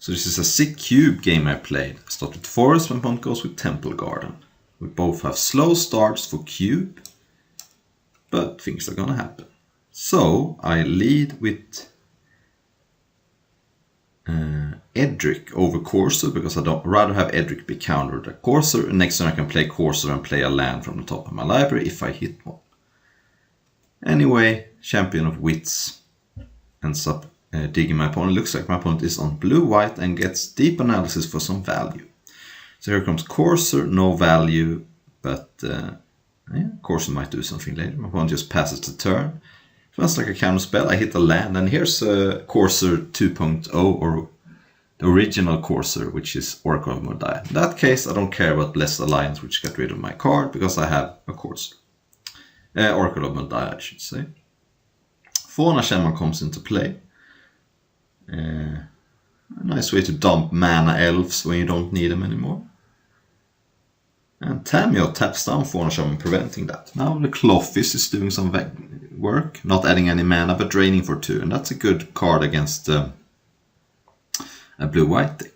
So this is a sick cube game I played. I start with Forest, my opponent goes with Temple Garden. We both have slow starts for cube, but things are gonna happen. So I lead with Edric over Courser, because I don't rather have Edric be countered a Courser, and next turn I can play Courser and play a land from the top of my library if I hit one. Anyway, Champion of Wits ends up digging my opponent. Looks like my opponent is on blue-white and gets deep analysis for some value. So here comes Courser, no value, but Courser might do something later. My opponent just passes the turn. Sounds like a counter spell. I hit a land, and here's Courser 2.0, or the original Courser, which is Oracle of Modiah. In that case, I don't care about Blessed Alliance, which got rid of my card, because I have a Courser. Oracle of Modiah, I should say. Fauna Shaman comes into play. A nice way to dump mana elves when you don't need them anymore. And Tamio taps down Fauna Shaman, preventing that. Now the Clothis is doing some work, not adding any mana, but draining for 2. And that's a good card against a blue-white deck.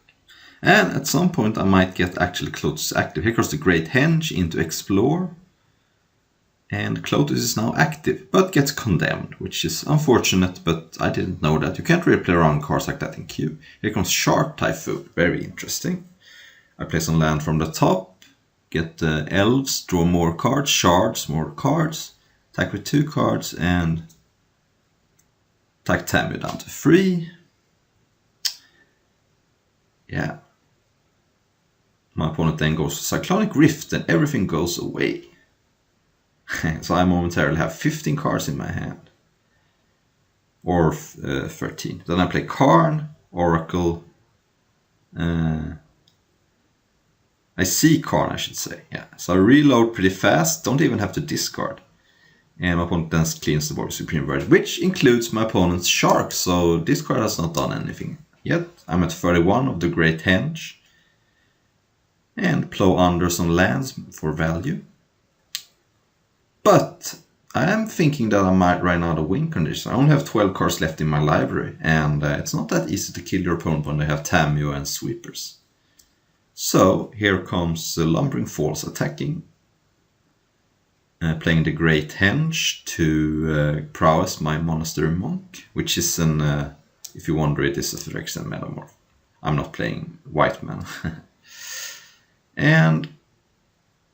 And at some point I might get actually Clothis active. Here goes the Great Henge into Explore. And Clothis is now active, but gets condemned, which is unfortunate, but I didn't know that. You can't really play around cards like that in Cube. Here comes Sharp Typhoon, very interesting. I play some land from the top. Get the elves, draw more cards, shards, more cards, attack with 2 cards, and attack Tamio down to 3. Yeah. My opponent then goes to Cyclonic Rift, and everything goes away. So I momentarily have 15 cards in my hand. Or 13. Then I play Karn, Oracle. I see Karn, I should say. Yeah. So I reload pretty fast, don't even have to discard. And my opponent then cleans the board with Supreme Verdict, which includes my opponent's Shark. So this card has not done anything yet. I'm at 31 of the Great Henge. And plow under some lands for value. But I am thinking that I might run out of win condition. I only have 12 cards left in my library, and it's not that easy to kill your opponent when they have Tamio and Sweepers. So here comes Lumbering Falls attacking, playing the Great Henge to prowess my Monastery Monk, which is an, if you wonder, it is a Phyrexian Metamorph. I'm not playing white mana. And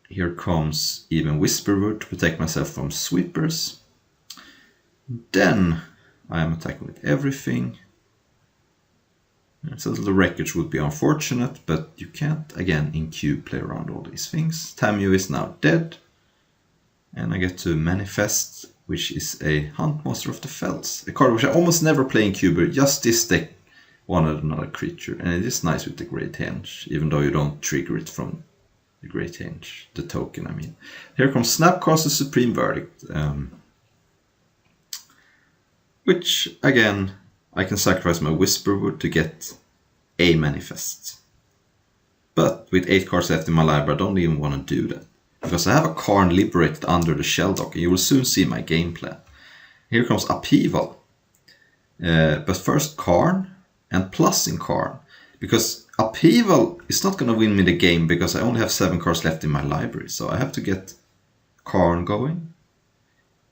here comes even Whisperwood to protect myself from Sweepers. Then I am attacking with everything. So the wreckage would be unfortunate, but you can't, again, in Cube play around all these things. Tamio is now dead. And I get to Manifest, which is a Hunt Monster of the Fells. A card which I almost never play in Cube, just this deck wanted another creature. And it is nice with the Great Henge, even though you don't trigger it from the Great Henge, the token, I mean. Here comes Snapcaster Supreme Verdict. Which, again, I can sacrifice my Whisperwood to get a Manifest. But with 8 cards left in my library, I don't even want to do that. Because I have a Karn Liberated under the Shell Dock, and you will soon see my game plan. Here comes Upheaval. But first Karn, and plus in Karn. Because Upheaval is not going to win me the game, because I only have 7 cards left in my library. So I have to get Karn going.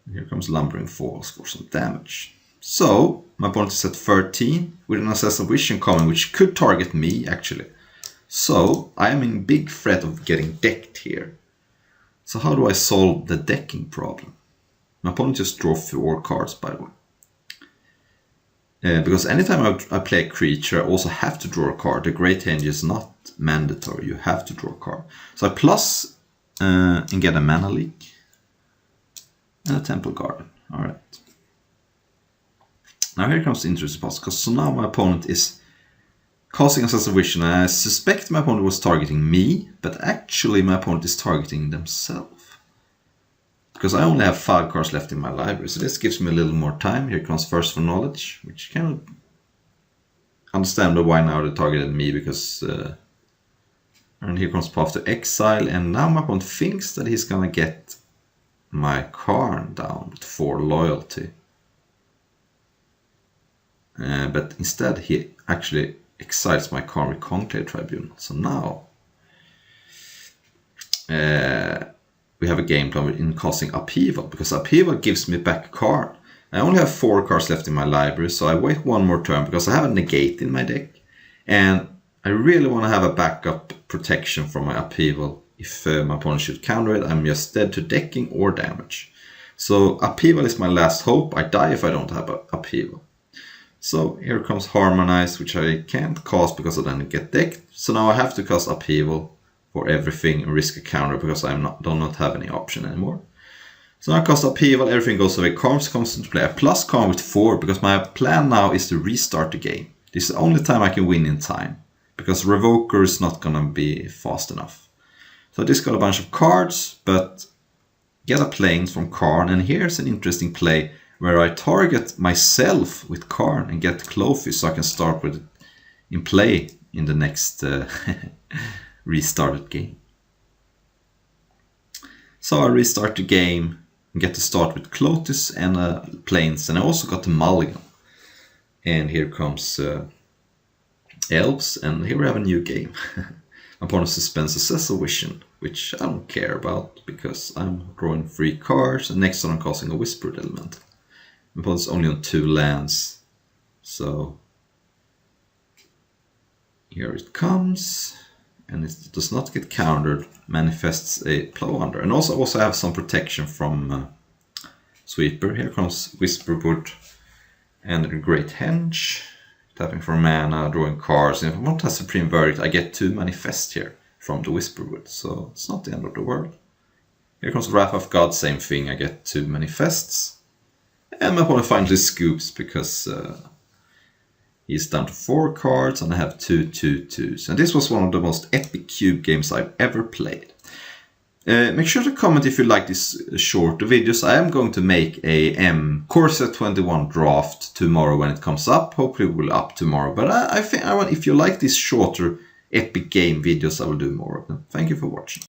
And here comes Lumbering Falls for some damage. So, my opponent is at 13, with an Assassin Vision coming, which could target me, actually. So, I am in big threat of getting decked here. So how do I solve the decking problem? My opponent just draw 4 cards, by the way. Because anytime I play a creature, I also have to draw a card. The Great Henge is not mandatory, you have to draw a card. So I plus and get a Mana Leak. And a Temple Garden, alright. Now here comes the interesting part, because so now my opponent is casting Assassin Vision, and I suspect my opponent was targeting me, but actually my opponent is targeting themselves. Because I only have 5 cards left in my library, so this gives me a little more time. Here comes First for Knowledge, which kind of understand why now they targeted me, because... and here comes Path to Exile, and now my opponent thinks that he's gonna get my Karn down with 4 loyalty. But instead he actually exiles my Karn with Conclave Tribunal. So now we have a game plan in casting Upheaval, because Upheaval gives me back a card. I only have 4 cards left in my library, so I wait one more turn because I have a negate in my deck. And I really want to have a backup protection from my Upheaval. If my opponent should counter it, I'm just dead to decking or damage. So Upheaval is my last hope. I die if I don't have a Upheaval. So here comes Harmonize, which I can't cast because I then get decked. So now I have to cast Upheaval for everything and risk a counter because I do not have any option anymore. So now I cast Upheaval, everything goes away. Karn comes into play. I plus Karn with 4 because my plan now is to restart the game. This is the only time I can win in time, because Revoker is not gonna be fast enough. So I just got a bunch of cards, but get a planes from Karn, and here's an interesting play where I target myself with Karn and get Clothy so I can start with it in play in the next restarted game. So I restart the game and get to start with Clotis and planes, and I also got the mulligan. And here comes Elves, and here we have a new game. My opponent suspends a Cecil Vision, which I don't care about because I'm drawing 3 cards, and next turn I'm casting a Whispered Element. My opponent's only on 2 lands, so here it comes, and it does not get countered, manifests a Plow Under, and also have some protection from Sweeper. Here comes Whisperwood and a Great Henge. Tapping for mana, drawing cards, and if I want to have Supreme Verdict, I get 2 manifest here from the Whisperwood, so it's not the end of the world. Here comes Wrath of God, same thing, I get 2 manifests. And my opponent finally scoops because he's down to 4 cards and I have 2 2/2s. And this was one of the most epic cube games I've ever played. Make sure to comment if you like these short videos. I am going to make a Core Set 21 draft tomorrow when it comes up. Hopefully it will up tomorrow. But I think if you like these shorter epic game videos, I will do more of them. Thank you for watching.